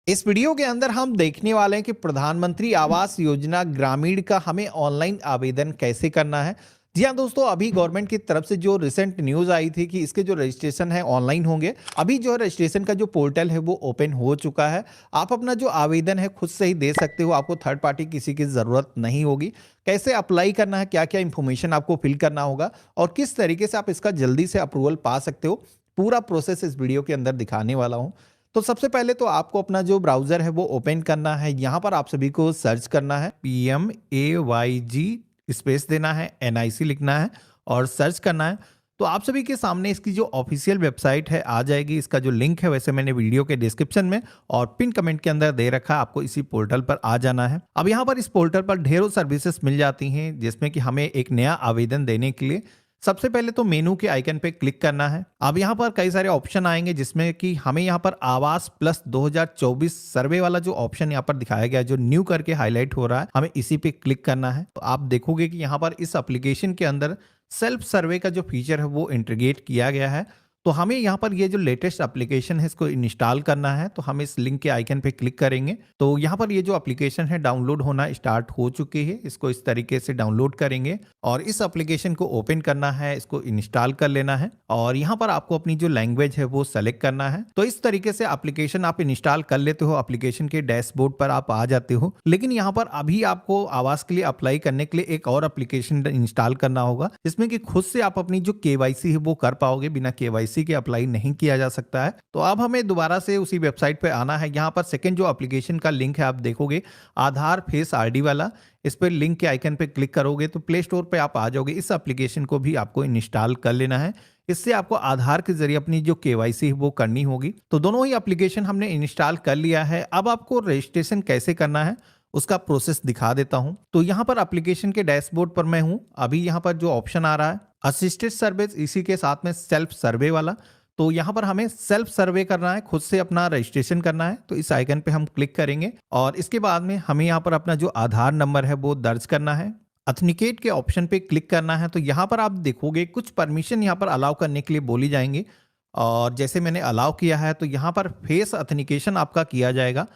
इस वीडियो के अंदर हम देखने वाले हैं कि प्रधानमंत्री आवास योजना ग्रामीण का हमें ऑनलाइन आवेदन कैसे करना है। जी हाँ दोस्तों, अभी गवर्नमेंट की तरफ से जो रिसेंट न्यूज आई थी कि इसके जो रजिस्ट्रेशन है ऑनलाइन होंगे। अभी जो है रजिस्ट्रेशन का जो पोर्टल है वो ओपन हो चुका है। आप अपना जो आवेदन है खुद से ही दे सकते हो, आपको थर्ड पार्टी किसी की जरूरत नहीं होगी। कैसे अप्लाई करना है, क्या क्या इंफॉर्मेशन आपको फिल करना होगा और किस तरीके से आप इसका जल्दी से अप्रूवल पा सकते हो, पूरा प्रोसेस इस वीडियो के अंदर दिखाने वाला हूँ। तो सबसे पहले तो आपको अपना जो ब्राउज़र है वो ओपन करना है। यहाँ पर आप सभी को सर्च करना है, PMAYG स्पेस देना है, NIC लिखना है और सर्च करना है। तो आप सभी के सामने इसकी जो ऑफिशियल वेबसाइट है आ जाएगी। इसका जो लिंक है वैसे मैंने वीडियो के डिस्क्रिप्शन में और पिन कमेंट के अंदर दे रखा है, आपको इसी पोर्टल पर आ जाना है। अब यहाँ पर इस पोर्टल पर ढेरों सर्विसेज मिल जाती हैं, जिसमें कि हमें एक नया आवेदन देने के लिए सबसे पहले तो मेनू के आइकन पे क्लिक करना है। अब यहाँ पर कई सारे ऑप्शन आएंगे, जिसमें कि हमें यहाँ पर आवास प्लस 2024 सर्वे वाला जो ऑप्शन यहाँ पर दिखाया गया है, जो न्यू करके हाईलाइट हो रहा है, हमें इसी पे क्लिक करना है। तो आप देखोगे कि यहाँ पर इस एप्लीकेशन के अंदर सेल्फ सर्वे का जो फीचर है वो इंटीग्रेट किया गया है। तो हमें यहाँ पर ये जो लेटेस्ट एप्लीकेशन है इसको इंस्टॉल करना है। तो हम इस लिंक के आइकन पे क्लिक करेंगे तो यहाँ पर ये जो एप्लीकेशन है डाउनलोड होना स्टार्ट हो चुकी है। इसको इस तरीके से डाउनलोड करेंगे और इस एप्लीकेशन को ओपन करना है, इसको इंस्टॉल कर लेना है और यहाँ पर आपको अपनी जो लैंग्वेज है वो सेलेक्ट करना है। तो इस तरीके से एप्लीकेशन आप इंस्टॉल कर लेते हो, एप्लीकेशन के डैशबोर्ड पर आप आ जाते हो। लेकिन यहाँ पर अभी आपको आवास के लिए अप्लाई करने के लिए एक और एप्लीकेशन इंस्टॉल करना होगा, जिसमें कि खुद से आप अपनी जो KYC है वो कर पाओगे। बिना KYC के अप्लाई नहीं किया जा सकता है। तो अब हमें दोबारा से उसी वेबसाइट पे आना है। यहाँ पर सेकंड जो एप्लीकेशन का लिंक है आप देखोगे, आधार फेस ID वाला। इस पर लिंक के आइकन पे क्लिक करोगे तो प्ले स्टोर पे आप आ जाओगे। इस एप्लीकेशन को भी आपको इंस्टॉल कर लेना है। इससे आपको आधार के जरिए अपनी जो KYC है वो करनी होगी। तो दोनों ही एप्लीकेशन हमने इंस्टॉल कर लिया है। अब आपको रजिस्ट्रेशन कैसे करना है उसका प्रोसेस दिखा देता हूं। तो यहाँ पर एप्लीकेशन के डैशबोर्ड पर मैं हूं। अभी यहाँ पर जो ऑप्शन आ रहा है असिस्टेड सर्विस, इसी के साथ में सेल्फ सर्वे वाला। तो यहाँ पर हमें सेल्फ सर्वे करना है, खुद से अपना रजिस्ट्रेशन करना है। तो इस आइकन पे हम क्लिक करेंगे और इसके बाद में हमें यहाँ पर अपना जो आधार नंबर है वो दर्ज करना है। अथेंटिकेट के ऑप्शन पे क्लिक करना है। तो यहाँ पर आप देखोगे कुछ परमिशन यहाँ पर अलाउ करने के लिए बोली जाएंगे और जैसे मैंने अलाउ किया है तो यहाँ पर फेस अथेंटिकेशन आपका किया जाएगा।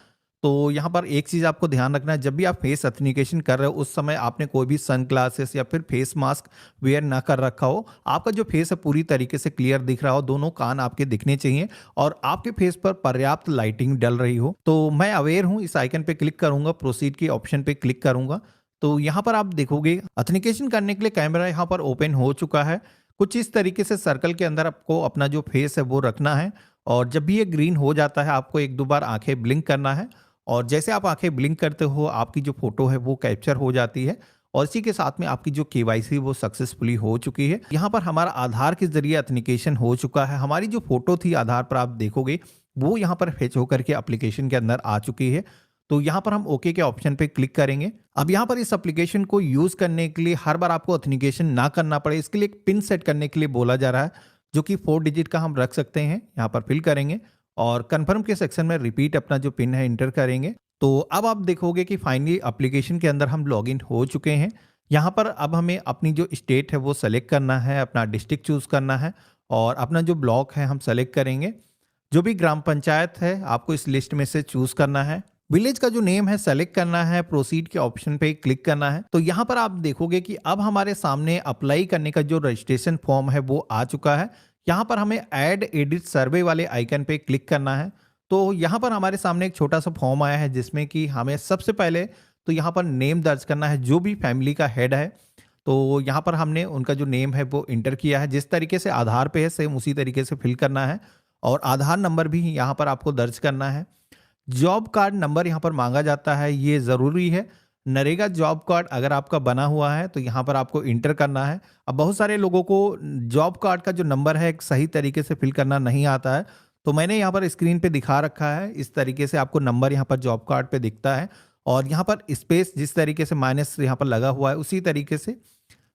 तो यहाँ पर एक चीज़ आपको ध्यान रखना है, जब भी आप फेस अथेंटिकेशन कर रहे हो उस समय आपने कोई भी सन ग्लासेस या फिर फेस मास्क वेयर ना कर रखा हो। आपका जो फेस है पूरी तरीके से क्लियर दिख रहा हो, दोनों कान आपके दिखने चाहिए और आपके फेस पर पर्याप्त लाइटिंग डल रही हो। तो मैं अवेयर हूँ, इस आइकन पे क्लिक करूंगा, प्रोसीड के ऑप्शन पे क्लिक करूंगा। तो यहाँ पर आप देखोगे अथेंटिकेशन करने के लिए कैमरा यहाँ पर ओपन हो चुका है। कुछ इस तरीके से सर्कल के अंदर आपको अपना जो फेस है वो रखना है और जब भी ये ग्रीन हो जाता है आपको एक दो बार आंखें ब्लिंक करना है और जैसे आप आंखें ब्लिंक करते हो आपकी जो फोटो है वो कैप्चर हो जाती है और इसी के साथ में आपकी जो KYC वो सक्सेसफुली हो चुकी है। यहाँ पर हमारा आधार के जरिए एथेंटिकेशन हो चुका है। हमारी जो फोटो थी आधार पर आप देखोगे वो यहाँ पर फेच होकर के एप्लीकेशन के अंदर आ चुकी है। तो यहाँ पर हम ओके के ऑप्शन पे क्लिक करेंगे। अब यहाँ पर इस एप्लीकेशन को यूज करने के लिए हर बार आपको एथेंटिकेशन ना करना पड़े, इसके लिए एक पिन सेट करने के लिए बोला जा रहा है, जो कि 4 डिजिट का हम रख सकते हैं। यहाँ पर फिल करेंगे और कंफर्म के सेक्शन में रिपीट अपना जो पिन है इंटर करेंगे। तो अब आप देखोगे कि फाइनली एप्लीकेशन के अंदर हम लॉगिन हो चुके हैं। यहाँ पर अब हमें अपनी जो स्टेट है वो सेलेक्ट करना है, अपना डिस्ट्रिक्ट चूज करना है और अपना जो ब्लॉक है हम सेलेक्ट करेंगे। जो भी ग्राम पंचायत है आपको इस लिस्ट में से चूज करना है। विलेज का जो नेम है सेलेक्ट करना है, प्रोसीड के ऑप्शन पे क्लिक करना है। तो यहाँ पर आप देखोगे कि अब हमारे सामने अप्लाई करने का जो रजिस्ट्रेशन फॉर्म है वो आ चुका है। यहाँ पर हमें ऐड एडिट सर्वे वाले आइकन पे क्लिक करना है। तो यहाँ पर हमारे सामने एक छोटा सा फॉर्म आया है, जिसमें कि हमें सबसे पहले तो यहाँ पर नेम दर्ज करना है, जो भी फैमिली का हेड है। तो यहाँ पर हमने उनका जो नेम है वो इंटर किया है, जिस तरीके से आधार पे है सेम उसी तरीके से फिल करना है और आधार नंबर भी यहाँ पर आपको दर्ज करना है। जॉब कार्ड नंबर यहाँ पर मांगा जाता है, ये ज़रूरी है। नरेगा जॉब कार्ड अगर आपका बना हुआ है तो यहाँ पर आपको इंटर करना है। अब बहुत सारे लोगों को जॉब कार्ड का जो नंबर है एक सही तरीके से फिल करना नहीं आता है, तो मैंने यहाँ पर स्क्रीन पे दिखा रखा है। इस तरीके से आपको नंबर यहाँ पर जॉब कार्ड पे दिखता है और यहाँ पर स्पेस जिस तरीके से माइनस यहाँ पर लगा हुआ है उसी तरीके से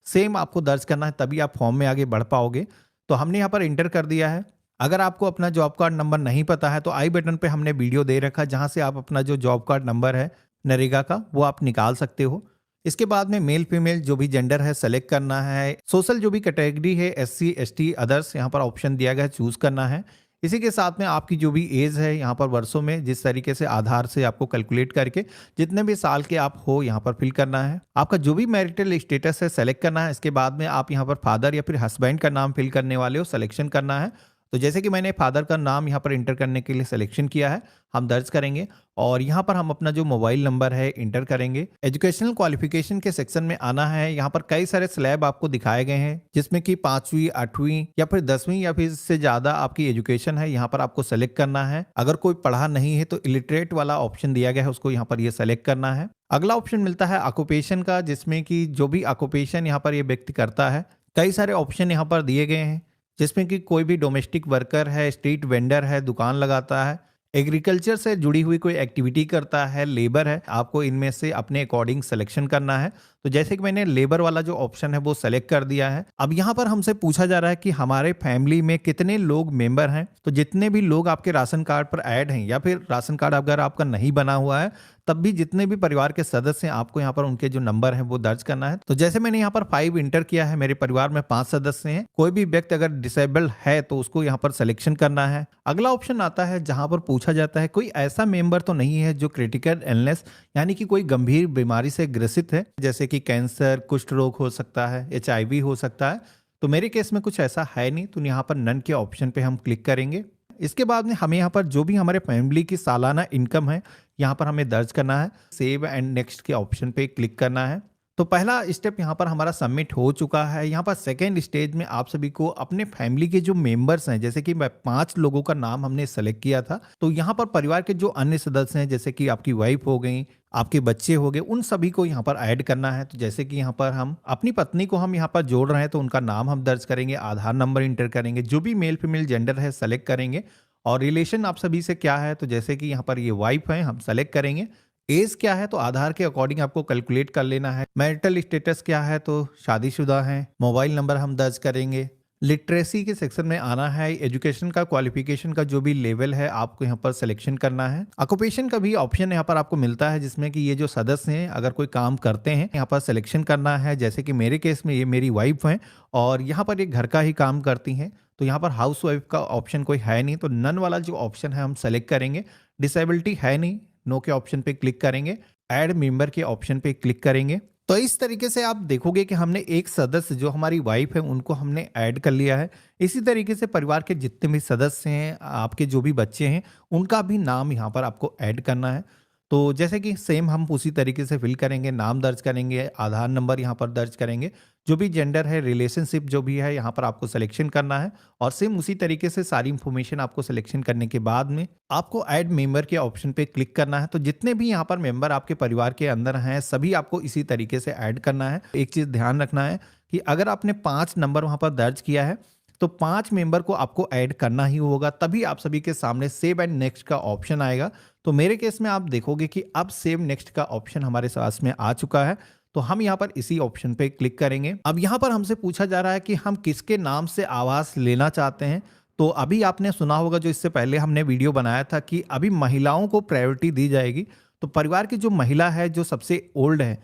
सेम आपको दर्ज करना है, तभी आप फॉर्म में आगे बढ़ पाओगे। तो हमने यहाँ पर इंटर कर दिया है। अगर आपको अपना जॉब कार्ड नंबर नहीं पता है तो आई बटन पे हमने वीडियो दे रखा है, जहाँ से आप अपना जो जॉब कार्ड नंबर है नरेगा का वो आप निकाल सकते हो। इसके बाद में मेल फीमेल जो भी जेंडर है सेलेक्ट करना है। सोशल जो भी कैटेगरी है SC ST अदर्स यहाँ पर ऑप्शन दिया गया है, चूज करना है। इसी के साथ में आपकी जो भी एज है यहाँ पर वर्षों में, जिस तरीके से आधार से आपको कैलकुलेट करके जितने भी साल के आप हो यहाँ पर फिल करना है। आपका जो भी मैरिटल स्टेटस है सेलेक्ट करना है। इसके बाद में आप यहाँ पर फादर या फिर हस्बैंड का नाम फिल करने वाले हो, सिलेक्शन करना है। तो जैसे कि मैंने फादर का नाम यहाँ पर इंटर करने के लिए सिलेक्शन किया है, हम दर्ज करेंगे और यहाँ पर हम अपना जो मोबाइल नंबर है इंटर करेंगे। एजुकेशनल क्वालिफिकेशन के सेक्शन में आना है। यहाँ पर कई सारे स्लैब आपको दिखाए गए हैं, जिसमें कि 5वीं 8वीं या फिर 10वीं या फिर इससे ज्यादा आपकी एजुकेशन है, यहाँ पर आपको सेलेक्ट करना है। अगर कोई पढ़ा नहीं है तो इलिटरेट वाला ऑप्शन दिया गया है, उसको यहाँ पर ये सेलेक्ट करना है। अगला ऑप्शन मिलता है ऑक्यूपेशन का, जिसमें कि जो भी ऑक्यूपेशन यहाँ पर ये व्यक्ति करता है, कई सारे ऑप्शन यहाँ पर दिए गए हैं, जिसमें कि कोई भी डोमेस्टिक वर्कर है, स्ट्रीट वेंडर है, दुकान लगाता है, एग्रीकल्चर से जुड़ी हुई कोई एक्टिविटी करता है, लेबर है। आपको इनमें से अपने अकॉर्डिंग सिलेक्शन करना है। तो जैसे कि मैंने लेबर वाला जो ऑप्शन है वो सेलेक्ट कर दिया है। अब यहाँ पर हमसे पूछा जा रहा है कि हमारे फैमिली में कितने लोग मेंबर हैं। तो जितने भी लोग आपके राशन कार्ड पर ऐड हैं या फिर राशन कार्ड अगर आपका नहीं बना हुआ है, तब भी जितने भी परिवार के सदस्य हैं आपको यहाँ पर उनके जो नंबर हैं वो दर्ज करना है। तो जैसे मैंने यहाँ पर 5 इंटर किया है, मेरे परिवार में 5 सदस्य हैं। कोई भी व्यक्ति अगर डिसेबल है तो उसको यहाँ पर सिलेक्शन करना है। अगला ऑप्शन आता है जहां पर पूछा जाता है कोई ऐसा मेंबर तो नहीं है जो क्रिटिकल इलनेस यानी कि कोई गंभीर बीमारी से ग्रसित है, जैसे कि कैंसर, कुष्ठ रोग हो सकता है, HIV हो सकता है। तो मेरे केस में कुछ ऐसा है नहीं, तो यहाँ पर नन के ऑप्शन पे हम क्लिक करेंगे। इसके बाद में हमें यहाँ पर जो भी हमारे फैमिली की सालाना इनकम है यहाँ पर हमें दर्ज करना है। सेव एंड नेक्स्ट के ऑप्शन पे क्लिक करना है। तो पहला स्टेप यहाँ पर हमारा सबमिट हो चुका है। यहाँ पर सेकेंड स्टेज में आप सभी को अपने फैमिली के जो मेंबर्स हैं, जैसे कि 5 लोगों का नाम हमने सेलेक्ट किया था, तो यहाँ पर परिवार के जो अन्य सदस्य हैं, जैसे कि आपकी वाइफ हो गई, आपके बच्चे हो गए, उन सभी को यहाँ पर ऐड करना है। तो जैसे कि यहाँ पर हम अपनी पत्नी को हम यहाँ पर जोड़ रहे हैं, तो उनका नाम हम दर्ज करेंगे, आधार नंबर इंटर करेंगे, जो भी मेल फीमेल जेंडर है सेलेक्ट करेंगे और रिलेशन आप सभी से क्या है। तो जैसे कि यहाँ पर ये वाइफ है, हम सेलेक्ट करेंगे। एज क्या है तो आधार के अकॉर्डिंग आपको कैलकुलेट कर लेना है। मैरिटल स्टेटस क्या है तो शादीशुदा है। मोबाइल नंबर हम दर्ज करेंगे। लिटरेसी के सेक्शन में आना है। एजुकेशन का, क्वालिफिकेशन का जो भी लेवल है आपको यहाँ पर सिलेक्शन करना है। ऑक्यूपेशन का भी ऑप्शन यहाँ पर आपको मिलता है, जिसमें कि ये जो सदस्य हैं अगर कोई काम करते हैं यहाँ पर सिलेक्शन करना है। जैसे कि मेरे केस में ये मेरी वाइफ है और यहाँ पर एक घर का ही काम करती हैं, तो यहाँ पर हाउस वाइफ का ऑप्शन कोई है नहीं, तो नन वाला जो ऑप्शन है हम सेलेक्ट करेंगे। डिसेबिलिटी है नहीं, नो के ऑप्शन पे क्लिक करेंगे। ऐड मेंबर के ऑप्शन पे क्लिक करेंगे। तो इस तरीके से आप देखोगे कि हमने एक सदस्य जो हमारी वाइफ है उनको हमने ऐड कर लिया है। इसी तरीके से परिवार के जितने भी सदस्य हैं, आपके जो भी बच्चे हैं, उनका भी नाम यहाँ पर आपको ऐड करना है। तो जैसे कि सेम हम उसी तरीके से फिल करेंगे, नाम दर्ज करेंगे, आधार नंबर यहाँ पर दर्ज करेंगे, जो भी जेंडर है, रिलेशनशिप जो भी है यहाँ पर आपको सिलेक्शन करना है और सेम उसी तरीके से सारी इंफॉर्मेशन आपको सिलेक्शन करने के बाद में आपको ऐड मेंबर के ऑप्शन पे क्लिक करना है। तो जितने भी यहाँ पर मेंबर आपके परिवार के अंदर हैं सभी आपको इसी तरीके से ऐड करना है। एक चीज ध्यान रखना है कि अगर आपने 5 नंबर वहां पर दर्ज किया है तो 5 मेंबर को आपको ऐड करना ही होगा, तभी आप सभी के सामने सेव एंड नेक्स्ट का ऑप्शन आएगा। तो मेरे केस में आप देखोगे कि अब सेव नेक्स्ट का ऑप्शन हमारे पास में आ चुका है, तो हम यहाँ पर इसी ऑप्शन पे क्लिक करेंगे। अब यहाँ पर हमसे पूछा जा रहा है कि हम किसके नाम से आवास लेना चाहते हैं। तो अभी आपने सुना होगा, जो इससे पहले हमने वीडियो बनाया था, कि अभी महिलाओं को प्रायोरिटी दी जाएगी। तो परिवार की जो महिला है, जो सबसे ओल्ड है,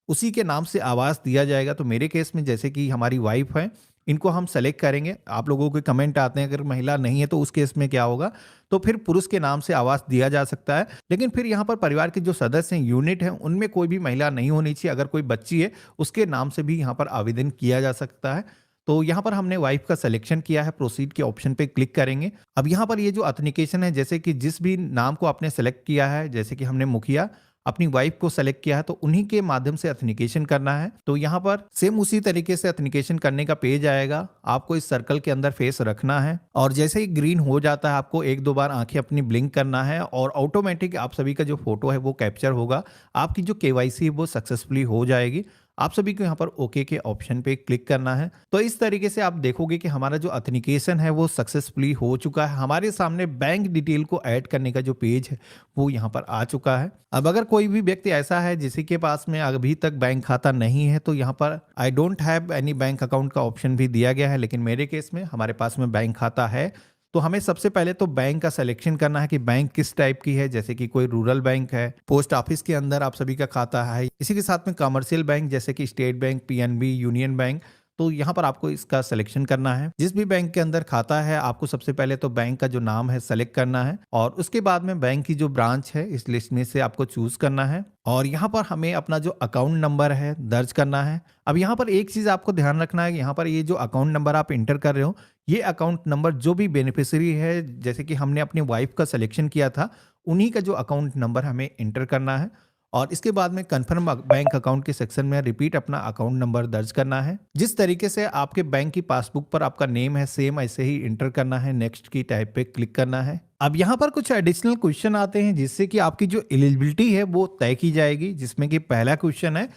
उसी के नाम से आवास दिया जाएगा। तो मेरे केस में जैसे कि हमारी वाइफ है, इनको हम सेलेक्ट करेंगे। आप लोगों के कमेंट आते हैं अगर महिला नहीं है तो उस केस में क्या होगा, तो फिर पुरुष के नाम से आवास दिया जा सकता है। लेकिन फिर यहाँ पर परिवार के जो सदस्य हैं, यूनिट हैं, उनमें कोई भी महिला नहीं होनी चाहिए। अगर कोई बच्ची है उसके नाम से भी यहाँ पर आवेदन किया जा सकता है। तो यहाँ पर हमने वाइफ का सिलेक्शन किया है, प्रोसीड के ऑप्शन पे क्लिक करेंगे। अब यहाँ पर ये जो ऑथेंटिकेशन है, जैसे कि जिस भी नाम को आपने सेलेक्ट किया है, जैसे कि हमने मुखिया अपनी वाइफ को सेलेक्ट किया है, तो उन्हीं के माध्यम से ऑथेंटिकेशन करना है। तो यहाँ पर सेम उसी तरीके से ऑथेंटिकेशन करने का पेज आएगा। आपको इस सर्कल के अंदर फेस रखना है और जैसे ही ग्रीन हो जाता है आपको 1-2 बार आंखें अपनी ब्लिंक करना है और ऑटोमेटिक आप सभी का जो फोटो है वो कैप्चर होगा। आपकी जो केवाईसी है वो सक्सेसफुली हो जाएगी। आप सभी को यहाँ पर ओके के ऑप्शन पे क्लिक करना है। तो इस तरीके से आप देखोगे कि हमारा जो ऑथेंटिकेशन है वो सक्सेसफुली हो चुका है। हमारे सामने बैंक डिटेल को ऐड करने का जो पेज है वो यहाँ पर आ चुका है। अब अगर कोई भी व्यक्ति ऐसा है जिसके के पास में अभी तक बैंक खाता नहीं है, तो यहाँ पर I don't have any bank account का ऑप्शन भी दिया गया है। लेकिन मेरे केस में हमारे पास में बैंक खाता है। तो हमें सबसे पहले तो बैंक का सिलेक्शन करना है कि बैंक किस टाइप की है। जैसे कि कोई रूरल बैंक है, पोस्ट ऑफिस के अंदर आप सभी का खाता है, इसी के साथ में कमर्शियल बैंक जैसे कि state bank, PNB, union bank. तो यहाँ पर आपको इसका सिलेक्शन करना है। जिस भी बैंक के अंदर खाता है आपको सबसे पहले तो बैंक का जो नाम है सेलेक्ट करना है और उसके बाद में बैंक की जो ब्रांच है इस लिस्ट में से आपको चूज करना है और यहाँ पर हमें अपना जो अकाउंट नंबर है दर्ज करना है। अब यहाँ पर एक चीज आपको ध्यान रखना है, यहाँ पर ये जो अकाउंट नंबर आप इंटर कर रहे हो ये अकाउंट नंबर जो भी बेनिफिशियरी है, जैसे कि हमने अपनी वाइफ का सिलेक्शन किया था, उन्हीं का जो अकाउंट नंबर हमें इंटर करना है और इसके बाद में कंफर्म बैंक अकाउंट के सेक्शन में रिपीट अपना अकाउंट नंबर दर्ज करना है। जिस तरीके से आपके बैंक की पासबुक पर आपका नेम है सेम ऐसे ही इंटर करना है। नेक्स्ट की टाइप पे क्लिक करना है। अब यहाँ पर कुछ एडिशनल क्वेश्चन आते हैं जिससे कि आपकी जो एलिजिबिलिटी है वो तय की जाएगी, जिसमें कि पहला क्वेश्चन है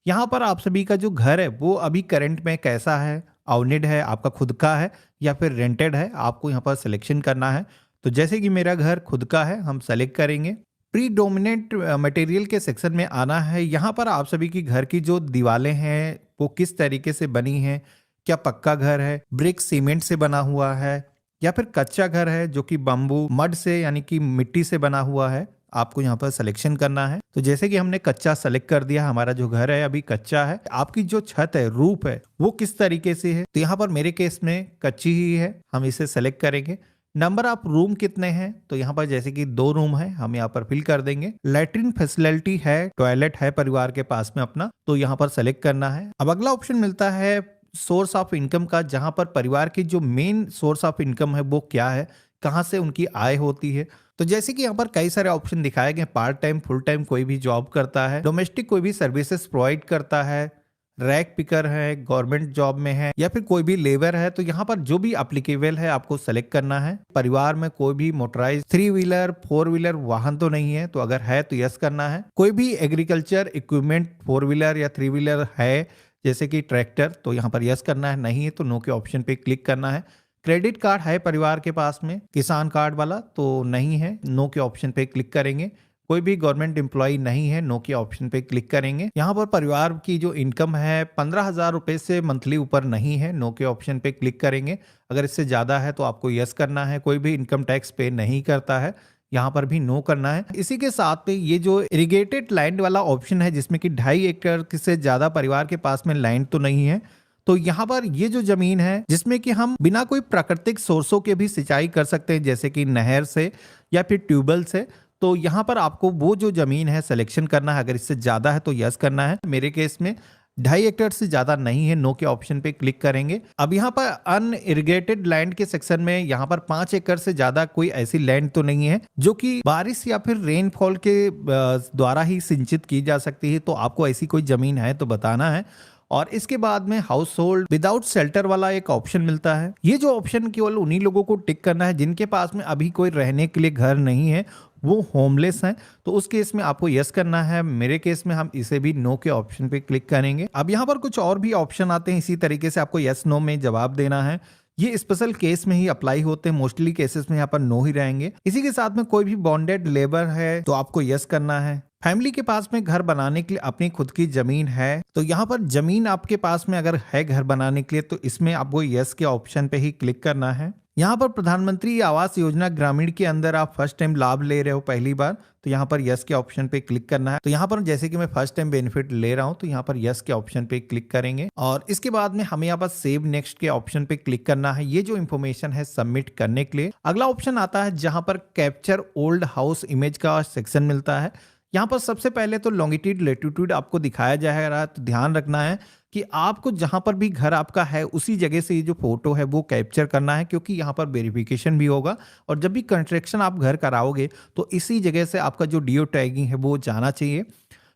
यहाँ पर आप सभी का जो घर है वो अभी करंट में कैसा है, ओनेड है, आपका खुद का है या फिर रेंटेड है, आपको यहाँ पर सिलेक्शन करना है। तो जैसे कि मेरा घर खुद का है हम सेलेक्ट करेंगे। प्रीडोमिनेंट मटेरियल के सेक्शन में आना है। यहाँ पर आप सभी की घर की जो दीवारें हैं वो किस तरीके से बनी हैं, क्या पक्का घर है, ब्रिक सीमेंट से बना हुआ है या फिर कच्चा घर है जो कि बम्बू मड से यानी कि मिट्टी से बना हुआ है, आपको यहाँ पर सिलेक्शन करना है। तो जैसे कि हमने कच्चा सेलेक्ट कर दिया, हमारा जो घर है अभी कच्चा है। आपकी जो छत है रूफ है वो किस तरीके से है, तो यहाँ पर मेरे केस में कच्ची ही है, हम इसे सेलेक्ट करेंगे। नंबर ऑफ रूम कितने हैं, तो यहाँ पर जैसे कि 2 रूम है हम यहाँ पर फिल कर देंगे। लैट्रिन फैसिलिटी है, टॉयलेट है परिवार के पास में अपना, तो यहाँ पर सेलेक्ट करना है। अब अगला ऑप्शन मिलता है सोर्स ऑफ इनकम का, जहां पर परिवार की जो मेन सोर्स ऑफ इनकम है वो क्या है, कहां से उनकी आय होती है। तो जैसे कि यहाँ पर कई सारे ऑप्शन दिखाए गए, पार्ट टाइम, फुल टाइम, कोई भी जॉब करता है, डोमेस्टिक कोई भी सर्विसेज प्रोवाइड करता है, रैक पिकर है, गवर्नमेंट जॉब में है या फिर कोई भी लेबर है। तो यहाँ पर जो भी एप्लीकेबल है आपको सेलेक्ट करना है। परिवार में कोई भी मोटराइज 3 व्हीलर 4 व्हीलर वाहन तो नहीं है, तो अगर है तो यस करना है। कोई भी एग्रीकल्चर इक्विपमेंट 4 व्हीलर या 3 व्हीलर है जैसे कि ट्रैक्टर, तो यहाँ पर यस करना है। नहीं है तो नो के ऑप्शन पे क्लिक करना है। क्रेडिट कार्ड है परिवार के पास में, किसान कार्ड वाला, तो नहीं है, नो के ऑप्शन पे क्लिक करेंगे। कोई भी गवर्नमेंट एम्प्लॉय नहीं है, नो के ऑप्शन पे क्लिक करेंगे। यहाँ पर परिवार की जो इनकम है 15,000 रुपए से मंथली ऊपर नहीं है, नो के ऑप्शन पे क्लिक करेंगे। अगर इससे ज्यादा है तो आपको यस करना है। कोई भी इनकम टैक्स पे नहीं करता है, यहाँ पर भी नो करना है। इसी के साथ में ये जो इरिगेटेड लैंड वाला ऑप्शन है जिसमें कि 2.5 एकड़ से ज्यादा परिवार के पास में लैंड तो नहीं है, तो यहाँ पर ये जो जमीन है जिसमें कि हम बिना कोई प्राकृतिक सोर्सों के भी सिंचाई कर सकते हैं जैसे कि नहर से या फिर ट्यूबवेल से, तो यहाँ पर आपको वो जो जमीन है सिलेक्शन करना है। अगर इससे ज्यादा है तो यस करना है। मेरे केस में 2.5 एकड़ से ज्यादा नहीं है, नो के ऑप्शन पे क्लिक करेंगे। अब यहाँ पर अनइरिगेटेड लैंड के सेक्शन में यहाँ पर 5 एकड़ से ज्यादा कोई ऐसी लैंड तो नहीं है जो कि बारिश या फिर रेनफॉल के द्वारा ही सिंचित की जा सकती है, तो आपको ऐसी कोई जमीन है तो बताना है। और इसके बाद में हाउस होल्ड विदाउट शेल्टर वाला एक ऑप्शन मिलता है। ये जो ऑप्शन केवल उन्हीं लोगों को टिक करना है जिनके पास में अभी कोई रहने के लिए घर नहीं है, वो होमलेस हैं, तो उस केस में आपको यस करना है। मेरे केस में हम इसे भी नो के ऑप्शन पे क्लिक करेंगे। अब यहाँ पर कुछ और भी ऑप्शन आते हैं, इसी तरीके से आपको यस नो में जवाब देना है। ये स्पेशल केस में ही अप्लाई होते हैं, मोस्टली केसेस में यहाँ पर नो ही रहेंगे। इसी के साथ में कोई भी बॉन्डेड लेबर है तो आपको यस करना है। फैमिली के पास में घर बनाने के लिए अपनी खुद की जमीन है, तो यहाँ पर जमीन आपके पास में अगर है घर बनाने के लिए तो इसमें आपको यस के ऑप्शन पे ही क्लिक करना है। यहाँ पर प्रधानमंत्री आवास योजना ग्रामीण के अंदर आप फर्स्ट टाइम लाभ ले रहे हो पहली बार, तो यहाँ पर यस के ऑप्शन पे क्लिक करना है। तो यहाँ पर जैसे कि मैं फर्स्ट टाइम बेनिफिट ले रहा हूँ तो यहाँ पर यस के ऑप्शन पे क्लिक करेंगे और इसके बाद में हमें यहाँ पर सेव नेक्स्ट के ऑप्शन पे क्लिक करना है। ये जो इन्फॉर्मेशन है सबमिट करने के लिए अगला ऑप्शन आता है जहाँ पर कैप्चर ओल्ड हाउस इमेज का सेक्शन मिलता है। यहाँ पर सबसे पहले तो लॉन्गिट्यूड लेटीट्यूड आपको दिखाया जाएगा, तो ध्यान रखना है कि आपको जहां पर भी घर आपका है उसी जगह से ये जो फोटो है वो कैप्चर करना है, क्योंकि यहाँ पर वेरिफिकेशन भी होगा और जब भी कंस्ट्रक्शन आप घर कराओगे तो इसी जगह से आपका जो जियो टैगिंग है वो जाना चाहिए।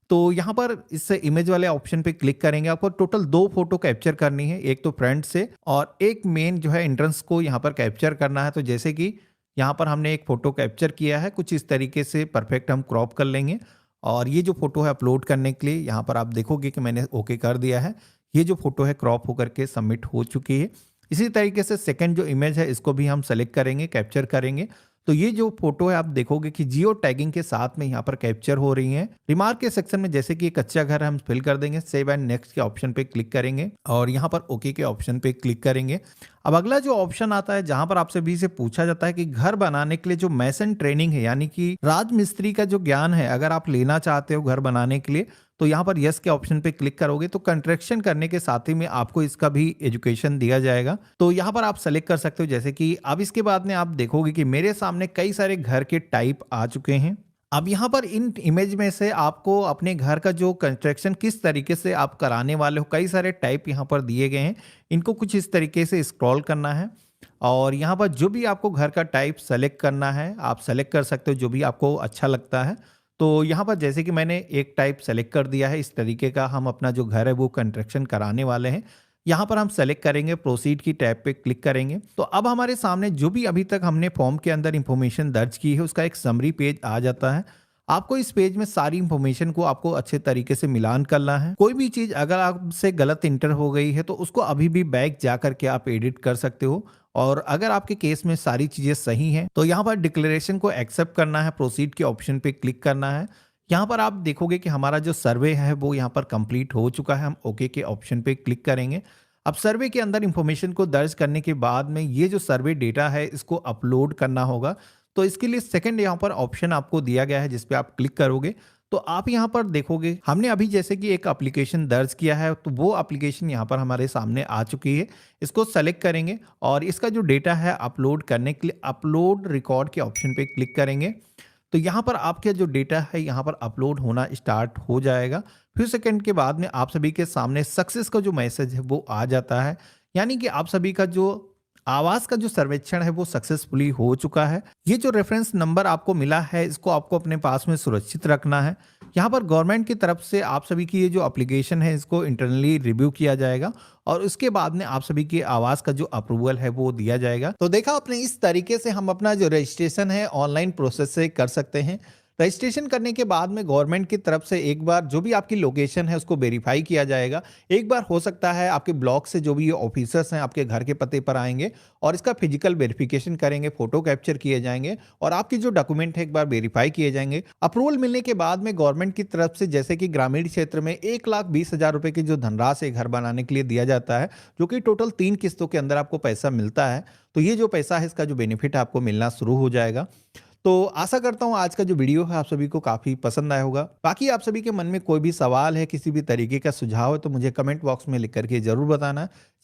तो यहाँ पर इस इमेज वाले ऑप्शन पे क्लिक करेंगे। आपको टोटल 2 फोटो कैप्चर करनी है, एक तो फ्रंट से और एक मेन जो है एंट्रेंस को यहाँ पर कैप्चर करना है। तो जैसे कि यहाँ पर हमने एक फोटो कैप्चर किया है, कुछ इस तरीके से परफेक्ट हम क्रॉप कर लेंगे और ये जो फोटो है अपलोड करने के लिए यहाँ पर आप देखोगे कि मैंने ओके कर दिया है। ये जो फोटो है क्रॉप होकर के सबमिट हो चुकी है। इसी तरीके से सेकंड जो इमेज है इसको भी हम सेलेक्ट करेंगे, कैप्चर करेंगे। तो ये जो फोटो है आप देखोगे कि जियो टैगिंग के साथ में यहाँ पर कैप्चर हो रही है। रिमार्क के सेक्शन में जैसे कि कच्चा घर हम फिल कर देंगे, सेव एंड नेक्स्ट के ऑप्शन पे क्लिक करेंगे और यहाँ पर ओके के ऑप्शन पे क्लिक करेंगे। अब अगला जो ऑप्शन आता है जहां पर आपसे भी से पूछा जाता है कि घर बनाने के लिए जो मैसन ट्रेनिंग है यानी कि राजमिस्त्री का जो ज्ञान है अगर आप लेना चाहते हो घर बनाने के लिए, तो यहाँ पर यस के ऑप्शन पे क्लिक करोगे तो कंस्ट्रक्शन करने के साथ ही में आपको इसका भी एजुकेशन दिया जाएगा। तो यहाँ पर आप सेलेक्ट कर सकते हो, जैसे कि अब इसके बाद में आप देखोगे कि मेरे सामने कई सारे घर के टाइप आ चुके हैं। अब यहाँ पर इन इमेज में से आपको अपने घर का जो कंस्ट्रक्शन किस तरीके से आप कराने वाले हो, कई सारे टाइप यहाँ पर दिए गए हैं। इनको कुछ इस तरीके से स्क्रॉल करना है और यहाँ पर जो भी आपको घर का टाइप सेलेक्ट करना है आप सेलेक्ट कर सकते हो जो भी आपको अच्छा लगता है। तो यहाँ पर जैसे कि मैंने एक टाइप सेलेक्ट कर दिया है, इस तरीके का हम अपना जो घर है वो कंस्ट्रक्शन कराने वाले हैं। यहाँ पर हम सेलेक्ट करेंगे, प्रोसीड की टैब पे क्लिक करेंगे। तो अब हमारे सामने जो भी अभी तक हमने फॉर्म के अंदर इंफॉर्मेशन दर्ज की है उसका एक समरी पेज आ जाता है। आपको इस पेज में सारी इंफॉर्मेशन को आपको अच्छे तरीके से मिलान करना है। कोई भी चीज अगर आपसे गलत इंटर हो गई है तो उसको अभी भी बैक जा करके आप एडिट कर सकते हो। और अगर आपके केस में सारी चीजें सही हैं तो यहाँ पर डिक्लेरेशन को एक्सेप्ट करना है, प्रोसीड के ऑप्शन पे क्लिक करना है। यहाँ पर आप देखोगे कि हमारा जो सर्वे है वो यहाँ पर कंप्लीट हो चुका है। हम ओके के ऑप्शन पे क्लिक करेंगे। अब सर्वे के अंदर इंफॉर्मेशन को दर्ज करने के बाद में ये जो सर्वे डेटा है इसको अपलोड करना होगा। तो इसके लिए सेकंड यहाँ पर ऑप्शन आपको दिया गया है जिस पे आप क्लिक करोगे तो आप यहाँ पर देखोगे हमने अभी जैसे कि एक एप्लीकेशन दर्ज किया है तो वो एप्लीकेशन यहाँ पर हमारे सामने आ चुकी है। इसको सेलेक्ट करेंगे और इसका जो डेटा है अपलोड करने के लिए अपलोड रिकॉर्ड के ऑप्शन पे क्लिक करेंगे। तो यहाँ पर आपके जो डेटा है यहाँ पर अपलोड होना स्टार्ट हो जाएगा। फिर सेकंड के बाद में आप सभी के सामने सक्सेस का जो मैसेज है वो आ जाता है, यानी कि आप सभी का जो आवास का जो सर्वेक्षण है वो सक्सेसफुली हो चुका है। ये जो रेफरेंस नंबर आपको मिला है इसको आपको अपने पास में सुरक्षित रखना है। यहाँ पर गवर्नमेंट की तरफ से आप सभी की ये जो एप्लीकेशन है इसको इंटरनली रिव्यू किया जाएगा और उसके बाद में आप सभी के आवास का जो अप्रूवल है वो दिया जाएगा। तो देखा आपने, इस तरीके से हम अपना जो रजिस्ट्रेशन है ऑनलाइन प्रोसेस से कर सकते हैं। रजिस्ट्रेशन करने के बाद में गवर्नमेंट की तरफ से एक बार जो भी आपकी लोकेशन है उसको वेरीफाई किया जाएगा। एक बार हो सकता है आपके ब्लॉक से जो भी ऑफिसर्स हैं आपके घर के पते पर आएंगे और इसका फिजिकल वेरिफिकेशन करेंगे, फोटो कैप्चर किए जाएंगे और आपकी जो डॉक्यूमेंट है एक बार वेरीफाई किए जाएंगे। अप्रूवल मिलने के बाद में गवर्नमेंट की तरफ से जैसे कि ग्रामीण क्षेत्र में 1,20,000 रुपए की जो धनराशि घर बनाने के लिए दिया जाता है, जो कि टोटल 3 किस्तों के अंदर आपको पैसा मिलता है। तो ये जो पैसा है इसका जो बेनिफिट आपको मिलना शुरू हो जाएगा। तो आशा करता हूँ आज का जो वीडियो है आप सभी को काफ़ी पसंद आया होगा। बाकी आप सभी के मन में कोई भी सवाल है, किसी भी तरीके का सुझाव है तो मुझे कमेंट बॉक्स में लिख करके ज़रूर बताना।